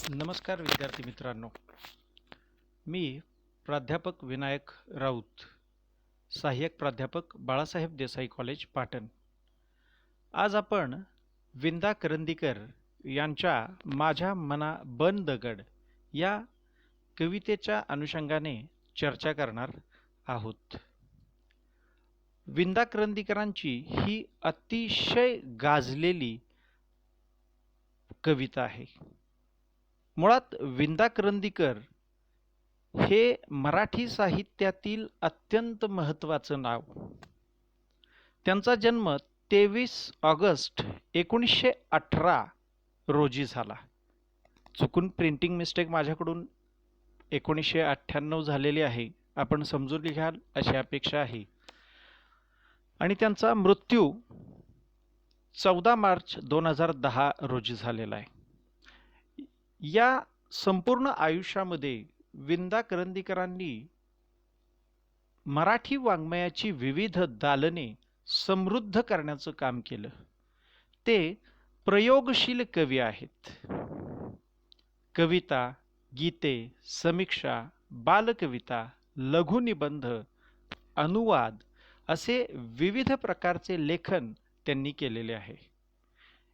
नमस्कार विद्यार्थी मित्रांनो, मी प्राध्यापक विनायक राऊत, सहाय्यक प्राध्यापक बाळासाहेब देसाई कॉलेज पाटण. आज आपण विंदा करंदीकर यांच्या माझ्या मना बन दगड या कवितेच्या अनुषंगाने चर्चा करणार आहोत. विंदा करंदीकरांची ही अतिशय गाजलेली कविता आहे. मुळात विंदा करंदीकर हे मराठी साहित्यातील अत्यंत महत्त्वाचं नाव. त्यांचा जन्म 23 ऑगस्ट 1918 रोजी झाला. चुकून प्रिंटिंग मिस्टेक माझ्याकडून 1998 झालेली आहे, आपण समजून घ्याल अशी अपेक्षा आहे. आणि त्यांचा मृत्यू 14 मार्च 2010 रोजी झालेला आहे. या संपूर्ण आयुष्यामध्ये विंदा करंदीकरांनी मराठी वाङ्मयाची विविध दालने समृद्ध करण्याचं काम केलं. ते प्रयोगशील कवी आहेत. कविता, गीते, समीक्षा, बालकविता, लघुनिबंध, अनुवाद असे विविध प्रकारचे लेखन त्यांनी केलेले आहे.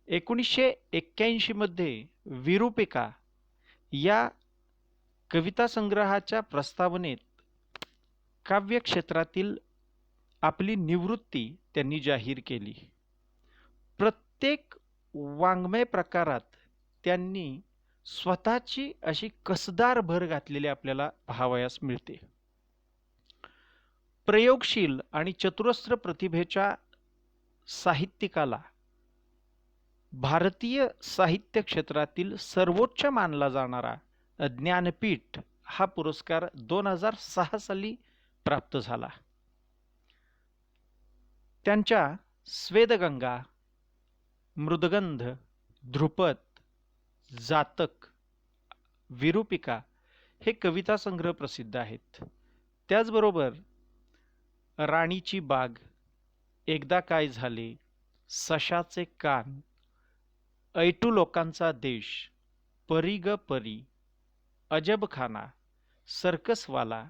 1981 मध्ये विरूपिका या कविता संग्रहाच्या प्रस्तावनेत काव्य क्षेत्रातील आपली निवृत्ती त्यांनी जाहीर केली. प्रत्येक वाङ्मय प्रकारात त्यांनी स्वतःची अशी कसदार भर घातलेली आपल्याला पाहावयास मिळते. प्रयोगशील आणि चतुरस्र प्रतिभेच्या साहित्यिकाला भारतीय साहित्य क्षेत्रातील सर्वोच्च मानला जाणारा ज्ञानपीठ हा पुरस्कार 2006 साली प्राप्त झाला. त्यांच्या स्वेदगंगा, मृदगंध, ध्रुपद, जातक, विरूपिका हे कविता संग्रह प्रसिद्ध आहेत. त्याचबरोबर राणीची बाग, एकदा काय झाले, सशाचे कान, ऐटू लोकांचा देश, परी ग परी, अजबखाना, सर्कसवाला,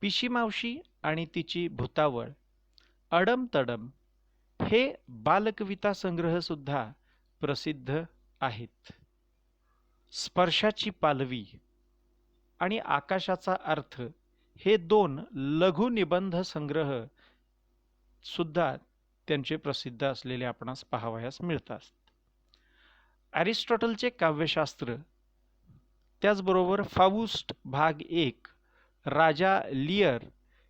पिशीमावशी आणि तिची भुतावळ, अडम तडम हे बालकविता संग्रह सुद्धा प्रसिद्ध आहेत. स्पर्शाची पालवी आणि आकाशाचा अर्थ हे 2 लघुनिबंध संग्रह सुद्धा त्यांचे प्रसिद्ध असलेले आपणास पाहावयास मिळतात. अरिस्टॉटलचे काव्यशास्त्र, त्याचबरोबर फाउस्ट भाग 1, राजा लिअर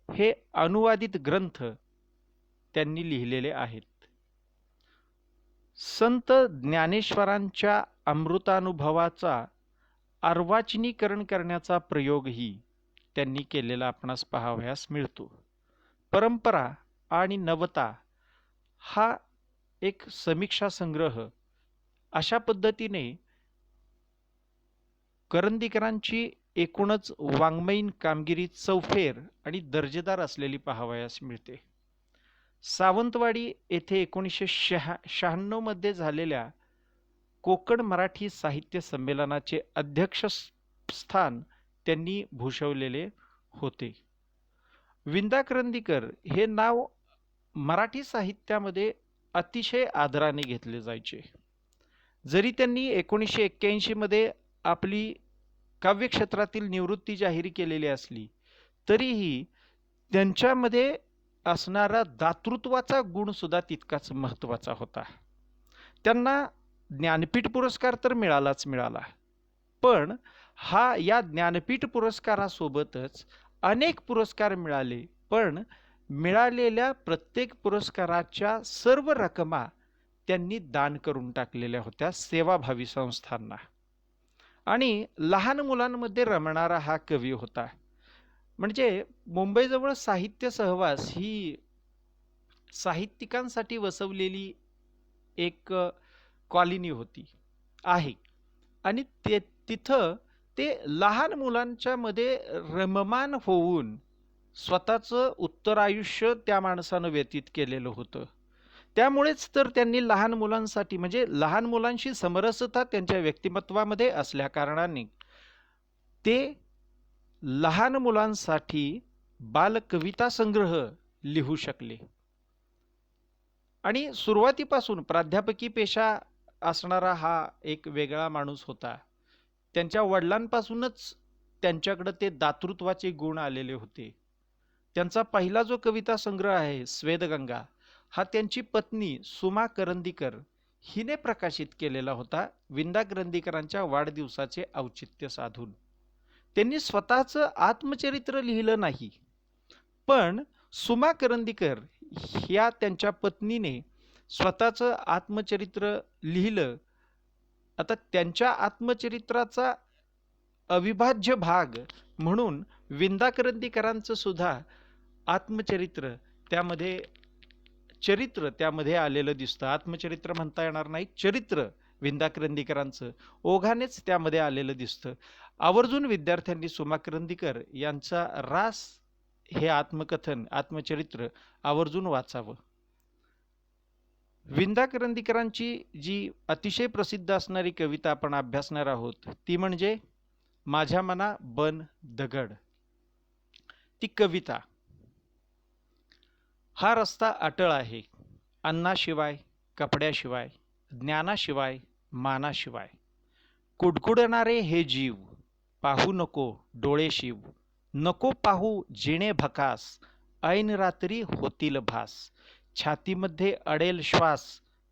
हे अनुवादित ग्रंथ त्यांनी लिहिलेले आहेत. संत ज्ञानेश्वरांच्या अमृतानुभवाचा अर्वाचीनीकरण करण्याचा प्रयोगही त्यांनी केलेला आपणास पाहावयास मिळतो. परंपरा आणि नवता हा एक समीक्षा संग्रह अशा पद्धतीने करंदीकरांची एकूणच वाङ्मयीन कामगिरी चौफेर आणि दर्जेदार असलेली पाहावयास मिळते. सावंतवाडी येथे 1996 मध्ये झालेल्या कोकण मराठी साहित्य संमेलनाचे अध्यक्षस्थान त्यांनी भूषवलेले होते. विंदा करंदीकर हे नाव मराठी साहित्यामध्ये अतिशय आदराने घेतले जायचे. जरी त्यांनी 1981 मध्ये आपली काव्यक्षेत्रातील निवृत्ती जाहीर केलेली असली तरीही त्यांच्यामध्ये असणारा दातृत्वाचा गुण सुद्धा तितकाच महत्त्वाचा होता. त्यांना ज्ञानपीठ पुरस्कार तर मिळालाच मिळाला, पण या ज्ञानपीठ पुरस्कारासोबतच अनेक पुरस्कार मिळाले. पण मिळालेल्या प्रत्येक पुरस्काराच्या सर्व रकमा त्यांनी दान करून टाकलेल्या होत्या सेवाभावी संस्थांना. आणि लहान मुलांमध्ये रमणारा हा कवी होता. म्हणजे मुंबईजवळ साहित्य सहवास ही साहित्यिकांसाठी वसवलेली एक कॉलनी होती आहे. आणि तिथं ते लहान मुलांच्या मध्ये रममान होऊन स्वतःचं उत्तरायुष्य त्या माणसानं व्यतीत केलेलं होतं. त्यामुळेच तर त्यांनी लहान मुलांसाठी म्हणजे लहान मुलांशी समरसता त्यांच्या व्यक्तिमत्वामध्ये असल्या कारणाने ते लहान मुलांसाठी बालकविता संग्रह लिहू शकले. आणि सुरुवातीपासून प्राध्यापकी पेशा असणारा हा एक वेगळा माणूस होता. त्यांच्या वडिलांपासूनच त्यांच्याकडे ते दातृत्वाचे गुण आलेले होते. त्यांचा पहिला जो कविता संग्रह आहे स्वेदगंगा, हा त्यांची पत्नी सुमा करंदीकर हिने प्रकाशित केलेला होता, विंदा करंदीकरांच्या वाढदिवसाचे औचित्य साधून. त्यांनी स्वतःचं आत्मचरित्र लिहिलं नाही, पण सुमा करंदीकर ह्या त्यांच्या पत्नीने स्वतःचं आत्मचरित्र लिहिलं. आता त्यांच्या आत्मचरित्राचा अविभाज्य भाग म्हणून विंदा करंदीकरांचं सुद्धा आत्मचरित्र त्यामध्ये चरित्र त्यामध्ये आलेलं दिसतं. आत्मचरित्र म्हणता येणार नाही, चरित्र विंदा करंदीकरांचं ओघानेच त्यामध्ये आलेलं दिसतं. आवर्जून विद्यार्थ्यांनी सुमा करंदीकर यांचा रास हे आत्मकथन आत्मचरित्र आवर्जून वाचावं. विंदा करंदीकरांची जी अतिशय प्रसिद्ध असणारी कविता आपण अभ्यासणार आहोत ती म्हणजे माझ्या मना बन दगड. ती कविता, हा रस्ता अटळ आहे, अन्नाशिवाय, कपड्याशिवाय, ज्ञानाशिवाय, मानाशिवाय. कुडकुडणारे हे जीव, पाहू नको डोळे शिव, नको पाहू जिणे भकास, ऐन रात्री होतील भास. छातीमध्ये अडेल श्वास,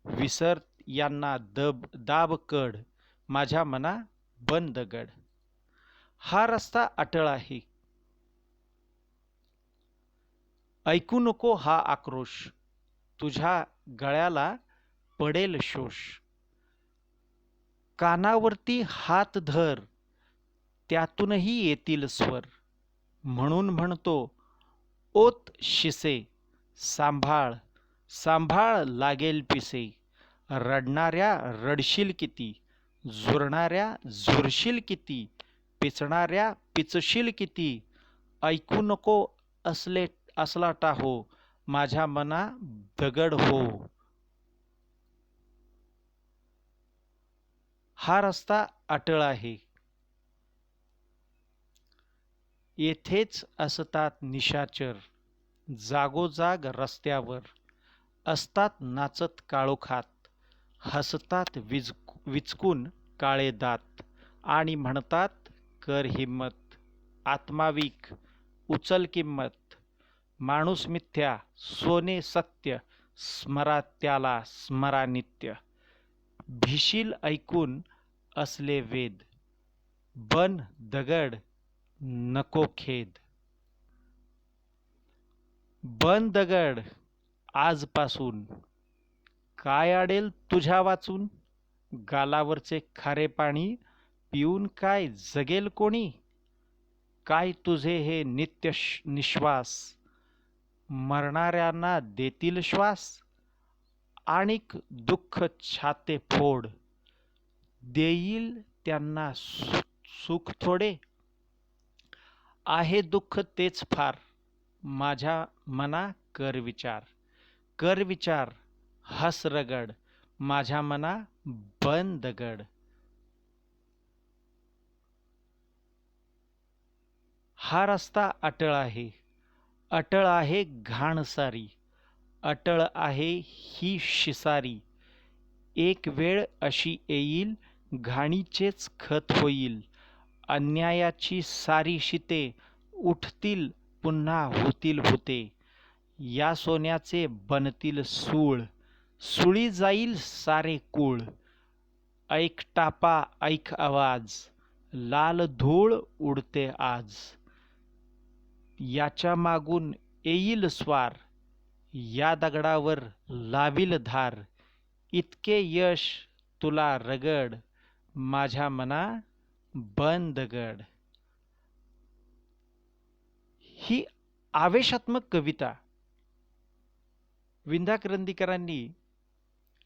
विसर यांना दाब कड, माझ्या मना बन दगड. हा रस्ता अटळ आहे. ऐकू नको हा आक्रोश, तुझ्या गळ्याला पडेल शोष. कानावरती हात धर, त्यातूनही येतील स्वर. म्हणून म्हणतो ओत शिसे, सांभाळ सांभाळ लागेल पिसे. रडणाऱ्या रडशील किती, झुरणाऱ्या झुरशील किती, पिचणाऱ्या पिचशील किती. ऐकू नको असला टाहो, माझ्या मना दगड हो. हा रस्ता अटळ आहे. येथेच असतात निशाचर, जागोजाग रस्त्यावर. असतात नाचत काळोखात, हसतात विचकून काळे दात. आणि म्हणतात कर हिम्मत, आत्माविक उचल किंमत. माणूस मिथ्या सोने सत्य, स्मरा त्याला स्मरा नित्य. भिशील ऐकून असले वेद, बन दगड नको खेद. बन दगड आजपासून, काय अडेल तुझ्या वाचून. गालावरचे खारे पाणी पिऊन काय जगेल कोणी. काय तुझे हे नित्य निश्वास, मरणाऱ्यांना देतील श्वास. आणिक दुःख छाते फोड, देईल त्यांना सुख थोडे. आहे दुःख तेच फार, माझ्या मना कर विचार. कर विचार हस रगड, माझ्या मना बन दगड. हा रस्ता अटळ आहे. अटळ आहे घाण सारी, अटळ आहे ही शिसारी. एक वेळ अशी येईल, घाणीचेच खत होईल. अन्यायाची सारी शिते उठतील, पुन्हा होतील भूते. या सोन्याचे बनतील सूळ, सुळी जाईल सारे कुळ. ऐक टापा ऐक आवाज, लाल धूळ उडते आज. याच्या मागून येईल स्वार, या दगडावर लावील धार. इतके यश तुला रगड, माझ्या मना बन दगड. ही आवेशात्मक कविता विंदा करंदीकरांनी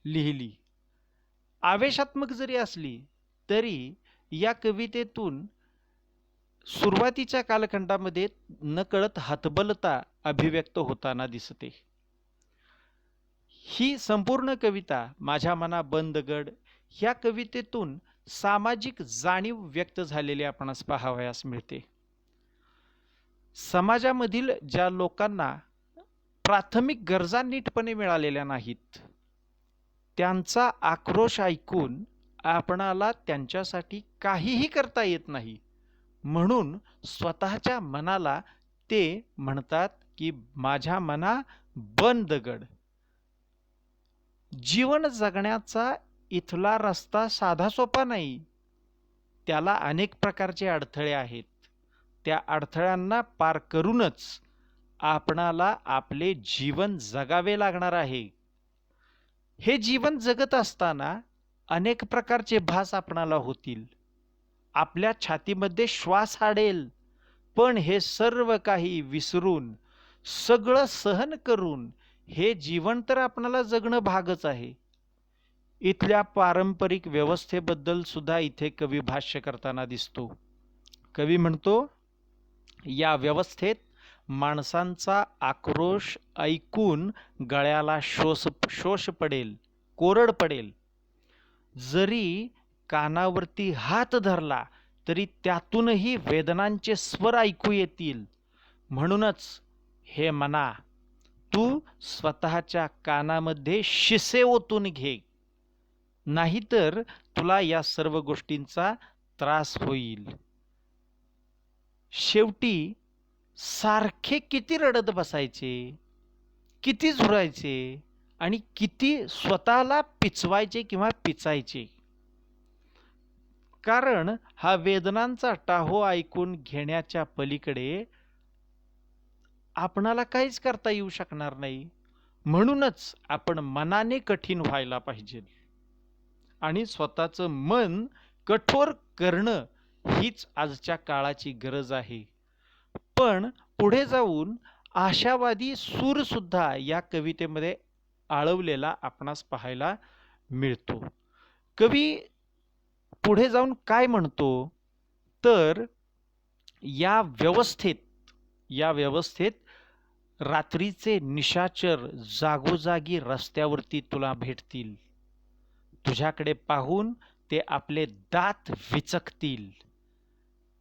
लिहिली. आवेशात्मक जरी असली तरी या कवितेतून सुरुवातीच्या कालखंडामध्ये नकळत हतबलता अभिव्यक्त होताना दिसते. ही संपूर्ण कविता माझ्या मना बंदगड ह्या कवितेतून सामाजिक जाणीव व्यक्त झालेली आपणास पाहावयास मिळते. समाजामधील ज्या लोकांना प्राथमिक गरजा नीटपणे मिळालेल्या नाहीत, त्यांचा आक्रोश ऐकून आपणाला त्यांच्यासाठी काहीही करता येत नाही, म्हणून स्वतःच्या मनाला ते म्हणतात की माझ्या मना बंद दगड. जीवन जगण्याचा इथला रस्ता साधा सोपा नाही. त्याला अनेक प्रकारचे अडथळे आहेत. त्या अडथळ्यांना पार करूनच आपणाला आपले जीवन जगावे लागणार आहे. हे जीवन जगत असताना अनेक प्रकारचे भास आपणाला होतील. आपल्या छातीमध्ये श्वास आडेल, पण हे सर्व काही विसरून, सगळं सहन करून हे जीवन तर आपणाला जगणं भागच आहे. इथल्या पारंपरिक व्यवस्थेबद्दल सुद्धा इथे कवी भाष्य करताना दिसतो. कवी म्हणतो, या व्यवस्थेत माणसांचा आक्रोश ऐकून गळ्याला शोष पडेल, कोरड पडेल. जरी कानावरती हात धरला तरी त्यातूनही वेदनांचे स्वर ऐकू येतील. म्हणूनच हे मना, तू स्वतःच्या कानामध्ये शिसे ओतून घे, नाहीतर तुला या सर्व गोष्टींचा त्रास होईल. शेवटी सारखे किती रडत बसायचे, किती झुरायचे आणि किती स्वतःला पिचवायचे किंवा पिचायचे. कारण हा वेदनांचा टाहो ऐकून घेण्याच्या पलीकडे आपणाला काहीच करता येऊ शकणार नाही. म्हणूनच आपण मनाने कठीण व्हायला पाहिजे आणि स्वतःचं मन कठोर करणं हीच आजच्या काळाची गरज आहे. पण पुढे जाऊन आशावादी सूर सुद्धा या कवितेमध्ये आळवलेला आपणास पाहायला मिळतो. कवी पुढे जाऊन काय म्हणतो तर या व्यवस्थेत रात्रीचे निशाचर जागोजागी रस्त्यावरती तुला भेटतील. तुझ्याकडे पाहून ते आपले दात विचकतील.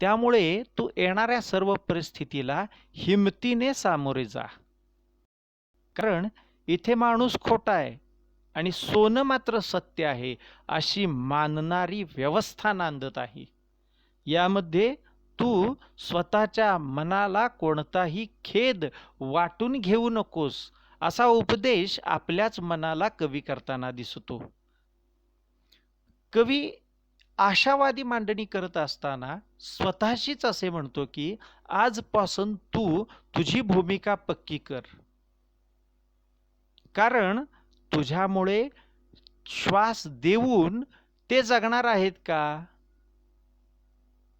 त्यामुळे तू येणाऱ्या सर्व परिस्थितीला हिमतीने सामोरे जा. कारण इथे माणूस खोटा आहे आणि सोनं मात्र सत्य आहे अशी मानणारी व्यवस्था नांदत आहे. यामध्ये तू स्वतःच्या मनाला कोणताही खेद वाटून घेऊ नकोस असा उपदेश आपल्याच मनाला कवी करताना दिसतो. कवी आशावादी मांडणी करत असताना स्वतःशीच असे म्हणतो की आजपासून तू तुझी भूमिका पक्की कर. कारण तुझ्यामुळे श्वास देऊन ते जगणार आहेत का?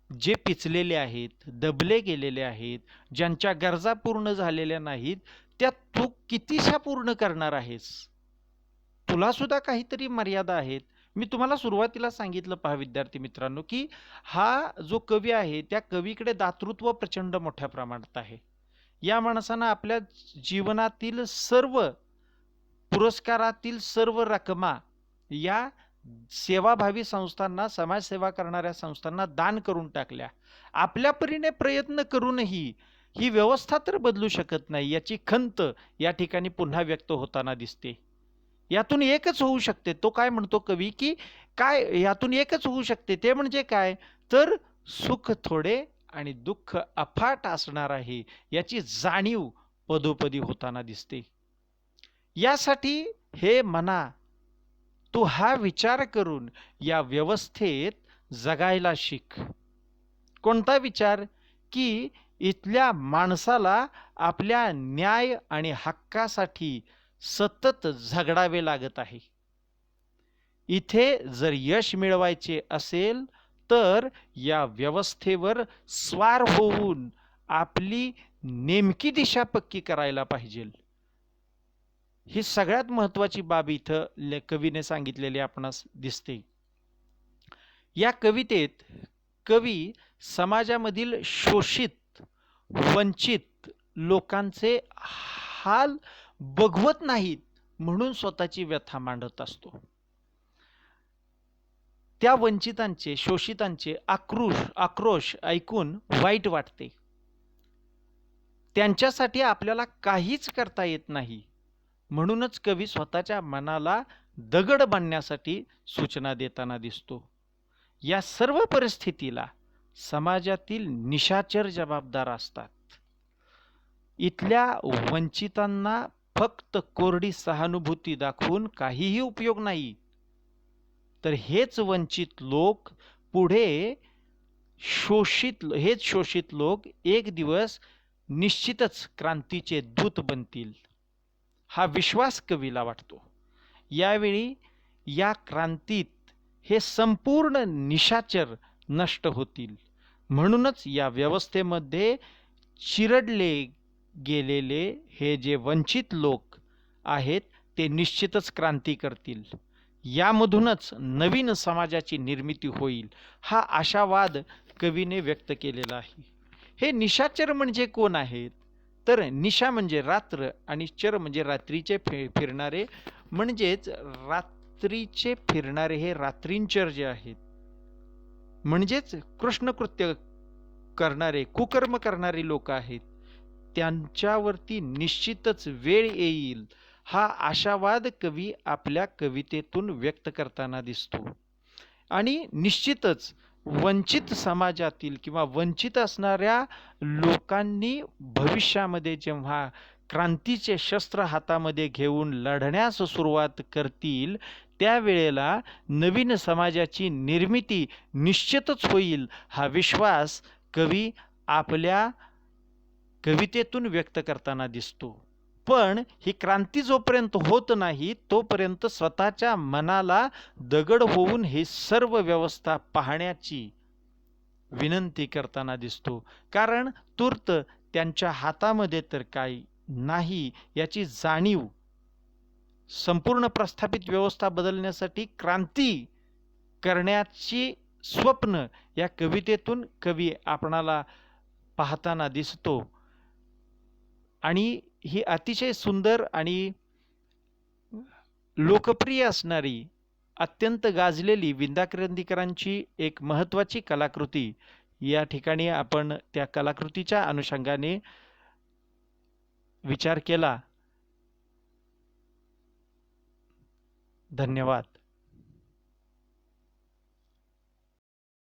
जे पिचलेले आहेत, दबले गेलेले आहेत, ज्यांच्या गरजा पूर्ण झालेल्या नाहीत, त्या तू कितीशा पूर्ण करणार आहेस? तुला सुद्धा काहीतरी मर्यादा आहेत. मी तुम्हाला सुरुवातीला सांगितलं पहा विद्यार्थी मित्रांनो, की हा जो कवी आहे त्या कवीकडे दातृत्व प्रचंड मोठ्या प्रमाणात आहे. या माणसानं आपल्या जीवनातील सर्व पुरस्कारातील सर्व रकमा या सेवाभावी संस्थांना, समाजसेवा करणाऱ्या संस्थांना दान करून टाकल्या. आपल्या परीने प्रयत्न करूनही ही व्यवस्था तर बदलू शकत नाही याची खंत या ठिकाणी पुन्हा व्यक्त होताना दिसते. यातून एकच होऊ शकते. तो काय म्हणतो कवी, की काय यातून एकच होऊ शकते ते म्हणजे काय तर सुख थोडे आणि दुःख अफाट असणार आहे याची जाणीव पदोपदी होताना दिसते. यासाठी हे मना, तू हा विचार करून या व्यवस्थेत जगायला शिक. कोणता विचार? की इथल्या माणसाला आपल्या न्याय आणि हक्कासाठी सतत झगडावे लागत आहे. इथे जर यश मिळवायचे असेल तर या व्यवस्थेवर स्वार होऊन आपली नेमकी दिशा पक्की करायला पाहिजे. ही सगळ्यात महत्वाची बाब इथं कवीने सांगितलेली आपणास दिसते. या कवितेत कवी समाजामधील शोषित, वंचित लोकांचे हाल बघवत नाहीत, म्हणून स्वतःची व्यथा मांडत असतो. त्या वंचितांचे, शोषितांचे आक्रोश ऐकून वाईट वाटते. त्यांच्यासाठी आपल्याला काहीच करता येत नाही. म्हणूनच कवी स्वतःच्या मनाला दगड बांधण्यासाठी सूचना देताना दिसतो. या सर्व परिस्थितीला समाजातील निशाचर जबाबदार असतात. इथल्या वंचितांना फक्त कोरडी सहानुभूती दाखवून काहीही उपयोग नाही. तर हेच वंचित लोक पुढे हेच शोषित लोक एक दिवस निश्चितच क्रांतीचे दूत बनतील, हा विश्वास कवीला वाटतो. यावेळी या क्रांतीत हे संपूर्ण निशाचर नष्ट होतील. म्हणूनच या व्यवस्थेमध्ये चिरडले गेलेले हे जे वंचित लोक आहेत ते निश्चितच क्रांती करतील. यामधूनच नवीन समाजाची निर्मिती होईल, हा आशावाद कवीने व्यक्त केलेला आहे. हे निशाचर म्हणजे कोण आहेत? तर निशा म्हणजे रात्र आणि चर म्हणजे रात्रीचे फिरणारे, म्हणजेच रात्रीचे फिरणारे हे रात्रींचर जे आहेत, म्हणजेच कृष्णकृत्य करणारे, कुकर्म करणारी लोक आहेत. त्यांच्यावरती निश्चितच वेळ येईल, हा आशावाद कवी आपल्या कवितेतून व्यक्त करताना दिसतो. आणि निश्चितच वंचित समाजातील किंवा वंचित असणाऱ्या लोकांनी भविष्यामध्ये जेव्हा क्रांतीचे शस्त्र हातामध्ये घेऊन लढण्यास सुरुवात करतील, त्यावेळेला नवीन समाजाची निर्मिती निश्चितच होईल, हा विश्वास कवी आपल्या कवितेतून व्यक्त करताना दिसतो. पण ही क्रांती जोपर्यंत होत नाही तोपर्यंत स्वतःच्या मनाला दगड होऊन हे सर्व व्यवस्था पाहण्याची विनंती करताना दिसतो. कारण तूर्त त्यांच्या हातामध्ये तर काही नाही याची जाणीव, संपूर्ण प्रस्थापित व्यवस्था बदलण्यासाठी क्रांती करण्याची स्वप्न या कवितेतून कवी आपणाला पाहताना दिसतो. आणि ही अतिशय सुंदर आणि लोकप्रिय असणारी, अत्यंत गाजलेली विंदा करंदीकरांची एक महत्त्वाची कलाकृती या ठिकाणी आपण त्या कलाकृतीच्या अनुषंगाने विचार केला. धन्यवाद.